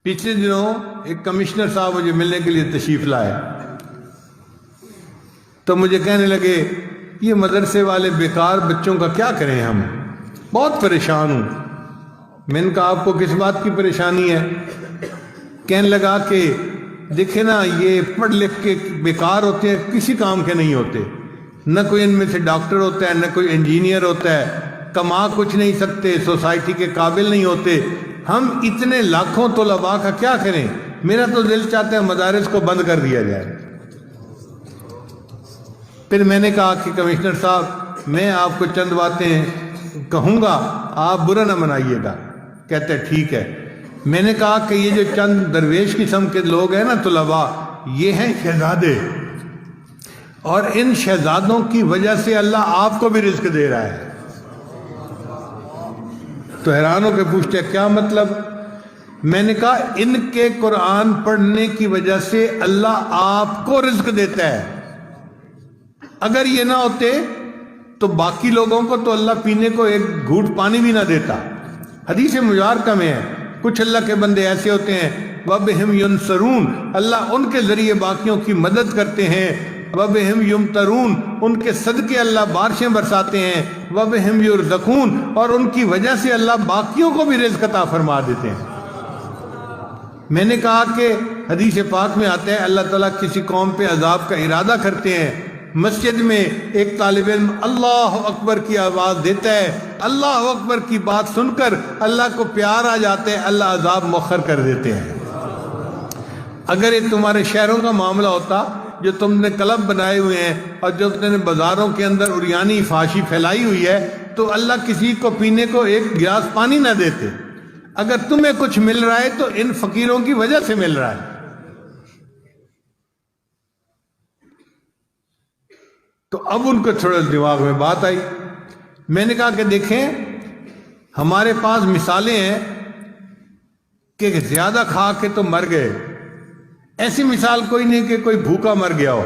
پچھلے دنوں ایک کمشنر صاحب مجھے ملنے کے لیے تشریف لائے تو مجھے کہنے لگے یہ مدرسے والے بیکار بچوں کا کیا کریں، ہم بہت پریشان ہوں۔ میں نے کہا آپ کو کس بات کی پریشانی ہے؟ کہنے لگا کہ دیکھیں نا، یہ پڑھ لکھ کے بیکار ہوتے ہیں، کسی کام کے نہیں ہوتے، نہ کوئی ان میں سے ڈاکٹر ہوتا ہے، نہ کوئی انجینئر ہوتا ہے، کما کچھ نہیں سکتے، سوسائٹی کے قابل نہیں ہوتے۔ ہم اتنے لاکھوں طلباء کا کیا کریں؟ میرا تو دل چاہتا ہے مدارس کو بند کر دیا جائے۔ پھر میں نے کہا کہ کمشنر صاحب، میں آپ کو چند باتیں کہوں گا، آپ برا نہ منائیے گا۔ کہتے ہیں ٹھیک ہے۔ میں نے کہا کہ یہ جو چند درویش قسم کے لوگ ہیں نا طلباء، یہ ہیں شہزادے، اور ان شہزادوں کی وجہ سے اللہ آپ کو بھی رزق دے رہا ہے۔ تو حیران ہو کے پوچھتے ہیں کیا مطلب؟ میں نے کہا ان کے قرآن پڑھنے کی وجہ سے اللہ آپ کو رزق دیتا ہے۔ اگر یہ نہ ہوتے تو باقی لوگوں کو تو اللہ پینے کو ایک گھونٹ پانی بھی نہ دیتا۔ حدیث مبارکہ میں ہے کچھ اللہ کے بندے ایسے ہوتے ہیں وَبِهِمْ يُنْصَرُونَ، اللہ ان کے ذریعے باقیوں کی مدد کرتے ہیں۔ وَبِهِمْ يُمْطَرُونَ، ان کے صدقے اللہ بارشیں برساتے ہیں۔ وَبِهِمْ يُرْزَقُونَ، اور ان کی وجہ سے اللہ باقیوں کو بھی رزق عطا فرما دیتے ہیں۔ میں نے کہا کہ حدیث پاک میں آتا ہے اللہ تعالیٰ کسی قوم پہ عذاب کا ارادہ کرتے ہیں، مسجد میں ایک طالب علم اللہ اکبر کی آواز دیتا ہے، اللہ اکبر کی بات سن کر اللہ کو پیار آ جاتا ہے، اللہ عذاب مؤخر کر دیتے ہیں۔ اگر یہ تمہارے شہروں کا معاملہ ہوتا جو تم نے کلب بنائے ہوئے ہیں اور جو تم نے بازاروں کے اندر عریانی فحاشی پھیلائی ہوئی ہے، تو اللہ کسی کو پینے کو ایک گلاس پانی نہ دیتے۔ اگر تمہیں کچھ مل رہا ہے تو ان فقیروں کی وجہ سے مل رہا ہے۔ تو اب ان کو تھوڑا دماغ میں بات آئی۔ میں نے کہا کہ دیکھیں ہمارے پاس مثالیں ہیں کہ زیادہ کھا کے تو مر گئے، ایسی مثال کوئی نہیں کہ کوئی بھوکا مر گیا ہو۔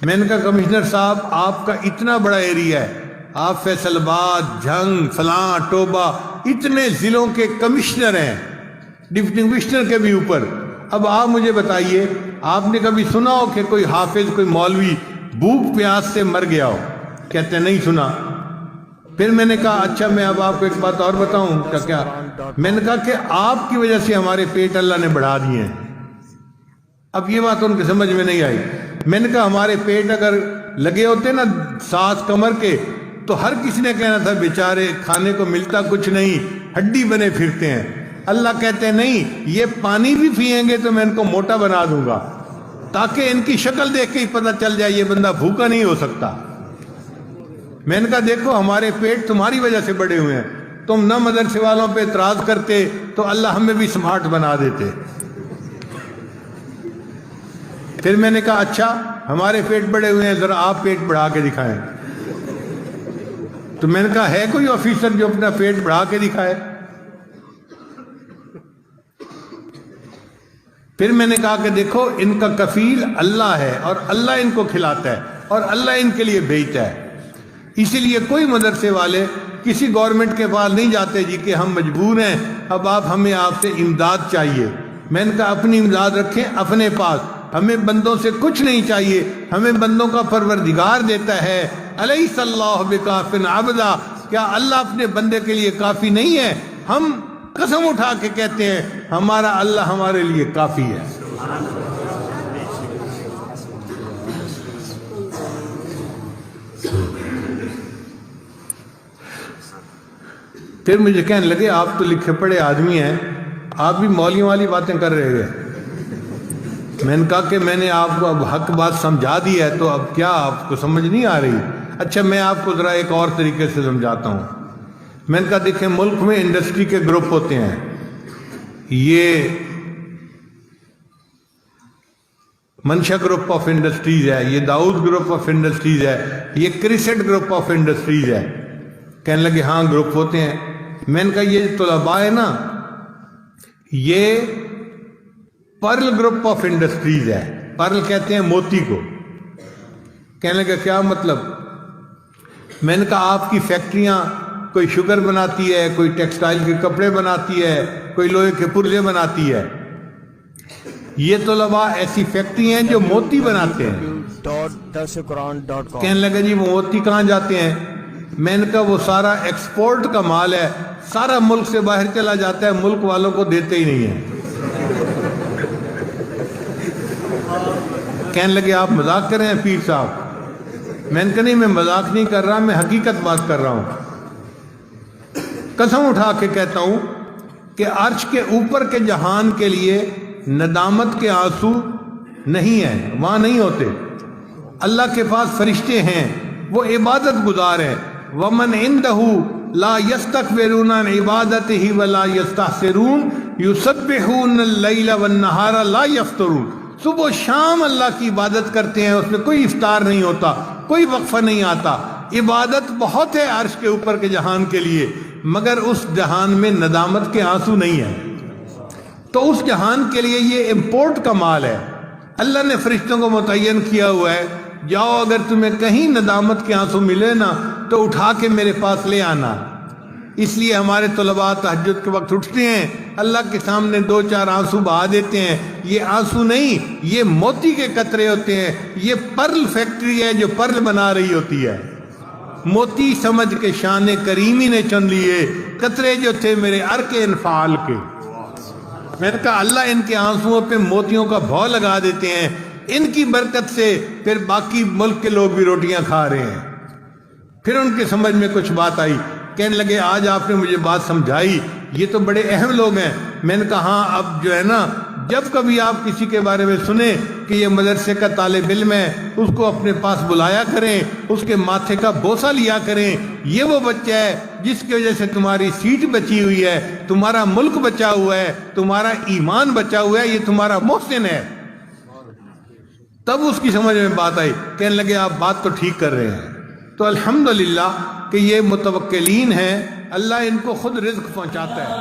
میں نے کہا کمشنر صاحب آپ کا اتنا بڑا ایریا ہے، آپ فیصل آباد، جھنگ، فلاں، ٹوبہ، اتنے ضلعوں کے کمشنر ہیں، ڈپٹی کمشنر کے بھی اوپر۔ اب آپ مجھے بتائیے آپ نے کبھی سنا ہو کہ کوئی حافظ، کوئی مولوی بھوک پیاس سے مر گیا ہو؟ کہتے ہیں نہیں سنا۔ پھر میں نے کہا اچھا میں اب آپ کو ایک بات اور بتاؤں کیا؟ میں نے کہا کہ آپ کی وجہ سے ہمارے پیٹ اللہ نے بڑھا دیے ہیں۔ اب یہ بات ان کی سمجھ میں نہیں آئی۔ میں نے کہا ہمارے پیٹ اگر لگے ہوتے نا ساس کمر کے تو ہر کسی نے کہنا تھا بیچارے کھانے کو ملتا کچھ نہیں، ہڈی بنے پھرتے ہیں۔ اللہ کہتے ہیں نہیں، یہ پانی بھی پئیں گے تو میں ان کو موٹا بنا دوں گا، تاکہ ان کی شکل دیکھ کے ہی پتہ چل جائے یہ بندہ بھوکا نہیں ہو سکتا۔ میں نے کہا دیکھو ہمارے پیٹ تمہاری وجہ سے بڑے ہوئے ہیں، تم نہ مدرسے والوں پہ اعتراض کرتے تو اللہ ہمیں بھی سمارٹ بنا دیتے۔ پھر میں نے کہا اچھا ہمارے پیٹ بڑے ہوئے ہیں، ذرا آپ پیٹ بڑھا کے دکھائیں۔ تو میں نے کہا ہے کوئی آفیسر جو اپنا پیٹ بڑھا کے دکھائے؟ پھر میں نے کہا کہ دیکھو ان کا کفیل اللہ ہے، اور اللہ ان کو کھلاتا ہے، اور اللہ ان کے لیے بھیجتا ہے۔ اسی لیے کوئی مدرسے والے کسی گورنمنٹ کے پاس نہیں جاتے جی کہ ہم مجبور ہیں، اب ہمیں آپ سے امداد چاہیے۔ میں نے کہا اپنی امداد رکھیں اپنے پاس، ہمیں بندوں سے کچھ نہیں چاہیے، ہمیں بندوں کا پروردگار دیتا ہے۔ الیس اللہ بکاف عبدا، کیا اللہ اپنے بندے کے لیے کافی نہیں ہے؟ ہم قسم اٹھا کے کہتے ہیں ہمارا اللہ ہمارے لیے کافی ہے۔ پھر مجھے کہنے لگے آپ تو لکھے پڑھے آدمی ہیں، آپ بھی مولیوں والی باتیں کر رہے ہیں۔ میں نے کہا کہ میں نے آپ کو اب حق بات سمجھا دی ہے، تو اب کیا آپ کو سمجھ نہیں آ رہی؟ اچھا میں آپ کو ذرا ایک اور طریقے سے سمجھاتا ہوں۔ میں نے کہا دیکھیں ملک میں انڈسٹری کے گروپ ہوتے ہیں، یہ منشا گروپ آف انڈسٹریز ہے، یہ داؤد گروپ آف انڈسٹریز ہے، یہ کرسٹ گروپ آف انڈسٹریز ہے۔ کہنے لگے ہاں گروپ ہوتے ہیں۔ میں نے کہا یہ طلباء ہے نا، یہ پرل گروپ آف انڈسٹریز ہے، پرل کہتے ہیں موتی کو۔ کہنے لگے کیا مطلب؟ میں نے کہا آپ کی فیکٹریاں کوئی شوگر بناتی ہے، کوئی ٹیکسٹائل کے کپڑے بناتی ہے، کوئی لوہے کے پرزے بناتی ہے، یہ طلباء ایسی فیکٹری ہیں جو موتی بناتے ہیں. www.darusquran.com. کہنے لگا جی وہ موتی کہاں جاتے ہیں؟ میں نے کہا وہ سارا ایکسپورٹ کا مال ہے، سارا ملک سے باہر چلا جاتا ہے، ملک والوں کو دیتے ہی نہیں ہیں. کہنے لگے آپ مذاق کر رہے ہیں پیر صاحب. میں نے کہا نہیں، میں مذاق نہیں کر رہا، میں حقیقت بات کر رہا ہوں. قسم اٹھا کے کہتا ہوں کہ عرش کے اوپر کے جہان کے لیے ندامت کے آنسو نہیں ہیں، وہاں نہیں ہوتے. اللہ کے پاس فرشتے ہیں، وہ عبادت گزار ہیں. وَمَنْ عِنْدَهُ لَا يَسْتَكْبِرُونَ عَنْ عِبَادَتِهِ وَلَا يَسْتَحْسِرُونَ يُسَبِّحُونَ اللَّيْلَ وَالنَّهَارَ لَا يَفْتُرُونَ. صبح و شام اللہ کی عبادت کرتے ہیں، اس میں کوئی افطار نہیں ہوتا، کوئی وقفہ نہیں آتا. عبادت بہت ہے عرش کے اوپر کے جہان کے لیے، مگر اس جہان میں ندامت کے آنسو نہیں ہیں. تو اس جہان کے لیے یہ امپورٹ کا مال ہے. اللہ نے فرشتوں کو متعین کیا ہوا ہے، جاؤ اگر تمہیں کہیں ندامت کے آنسو ملے نا تو اٹھا کے میرے پاس لے آنا. اس لیے ہمارے طلباء تہجد کے وقت اٹھتے ہیں، اللہ کے سامنے 2-4 آنسو بہا دیتے ہیں. یہ آنسو نہیں، یہ موتی کے قطرے ہوتے ہیں. یہ پرل فیکٹری ہے جو پرل بنا رہی ہوتی ہے. موتی سمجھ کے شان کریمی نے چن لیے، قطرے جو تھے میرے عرق انفعال کے. میں نے کہا اللہ ان کے آنسوؤں پہ موتیوں کا بھو لگا دیتے ہیں، ان کی برکت سے پھر باقی ملک کے لوگ بھی روٹیاں کھا رہے ہیں. پھر ان کے سمجھ میں کچھ بات آئی، کہنے لگے آج آپ نے مجھے بات سمجھائی، یہ تو بڑے اہم لوگ ہیں. میں نے کہا ہاں، اب جو ہے نا جب کبھی آپ کسی کے بارے میں سنیں کہ یہ مدرسے کا طالب علم ہے، اس کو اپنے پاس بلایا کریں، اس کے ماتھے کا بوسہ لیا کریں. یہ وہ بچہ ہے جس کی وجہ سے تمہاری سیٹ بچی ہوئی ہے، تمہارا ملک بچا ہوا ہے، تمہارا ایمان بچا ہوا ہے، یہ تمہارا محسن ہے. تب اس کی سمجھ میں بات آئی، کہنے لگے آپ بات تو ٹھیک کر رہے ہیں. تو الحمدللہ کہ یہ متوکلین ہیں، اللہ ان کو خود رزق پہنچاتا ہے.